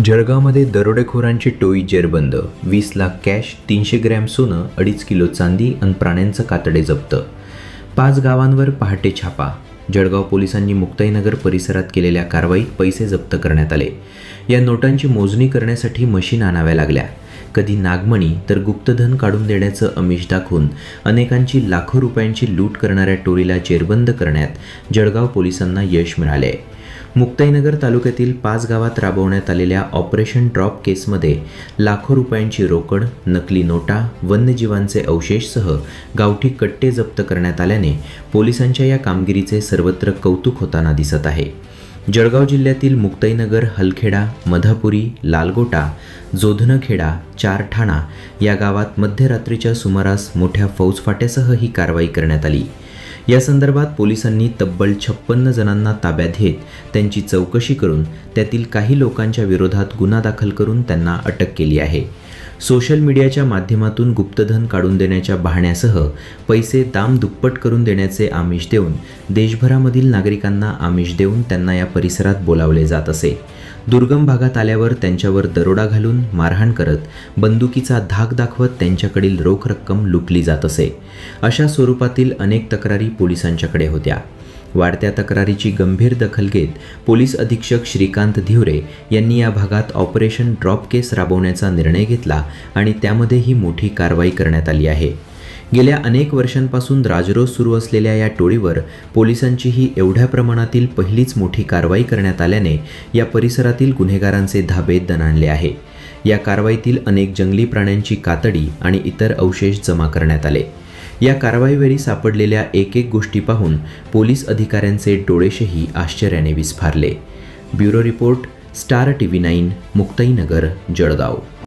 जळगावमध्ये दरोडेखोरांची टोळी जेरबंद, 20 लाख कॅश, 300 ग्रॅम सोनं, 2.5 किलो चांदी आणि प्राण्यांचं कातडे जप्त. 5 गावांवर पहाटे छापा. जळगाव पोलिसांनी मुक्ताईनगर परिसरात केलेल्या कारवाईत पैसे जप्त करण्यात आले. या नोटांची मोजणी करण्यासाठी मशीन आणाव्या लागल्या. कधी नागमणी तर गुप्तधन काढून देण्याचं आमिष दाखवून अनेकांची लाखो रुपयांची लूट करणाऱ्या टोळीला जेरबंद करण्यात जळगाव पोलिसांना यश मिळाले. मुक्ताईनगर तालुक्यातील 5 गावात राबवण्यात आलेल्या ऑपरेशन ड्रॉप केसमध्ये लाखो रुपयांची रोकड, नकली नोटा, वन्यजीवांचे अवशेषसह गावठी कट्टे जप्त करण्यात आल्याने पोलिसांच्या या कामगिरीचे सर्वत्र कौतुक होताना दिसत आहे. जळगाव जिल्ह्यातील मुक्ताईनगर, हलखेडा, मधापुरी, लालगोटा, जोधनखेडा, चारठाणा या गावात मध्यरात्रीच्या सुमारास मोठ्या फौजफाट्यासह ही कारवाई करण्यात आली. या संदर्भात पोलिसांनी तब्बल 56 जणांना ताब्यात घेत त्यांची चौकशी करून त्यातील काही लोकांच्या विरोधात गुन्हा दाखल करून त्यांना अटक केली आहे. सोशल मीडियाच्या माध्यमातून गुप्तधन काढून देण्याच्या बहाण्यासह पैसे दाम दुप्पट करून देण्याचे आमिष देऊन देशभरामधील नागरिकांना आमिष देऊन त्यांना या परिसरात बोलावले जात असे. दुर्गम भागात आल्यावर त्यांच्यावर दरोडा घालून मारहाण करत बंदुकीचा धाक दाखवत त्यांच्याकडील रोख रक्कम लुटली जात असे. अशा स्वरूपातील अनेक तक्रारी पोलिसांच्याकडे होत्या. वाढत्या तक्रारीची गंभीर दखल घेत पोलीस अधीक्षक श्रीकांत धिवरे यांनी या भागात ऑपरेशन ड्रॉप केस राबवण्याचा निर्णय घेतला आणि त्यामध्ये ही मोठी कारवाई करण्यात आली आहे. गेल्या अनेक वर्षांपासून राजरोस सुरू असलेल्या या टोळीवर पोलिसांची ही एवढ्या प्रमाणातील पहिलीच मोठी कारवाई करण्यात आल्याने या परिसरातील गुन्हेगारांचे धाबे दणाणले आहे. या कारवाईतील अनेक जंगली प्राण्यांची कातडी आणि इतर अवशेष जमा करण्यात आले. या कारवाईवेळी सापडलेल्या एक गोष्टी पाहून पोलीस अधिकाऱ्यांचे डोळेशही आश्चर्याने विस्फारले. Bureau report, Star TV 9, Muktainagar, Jalgaon.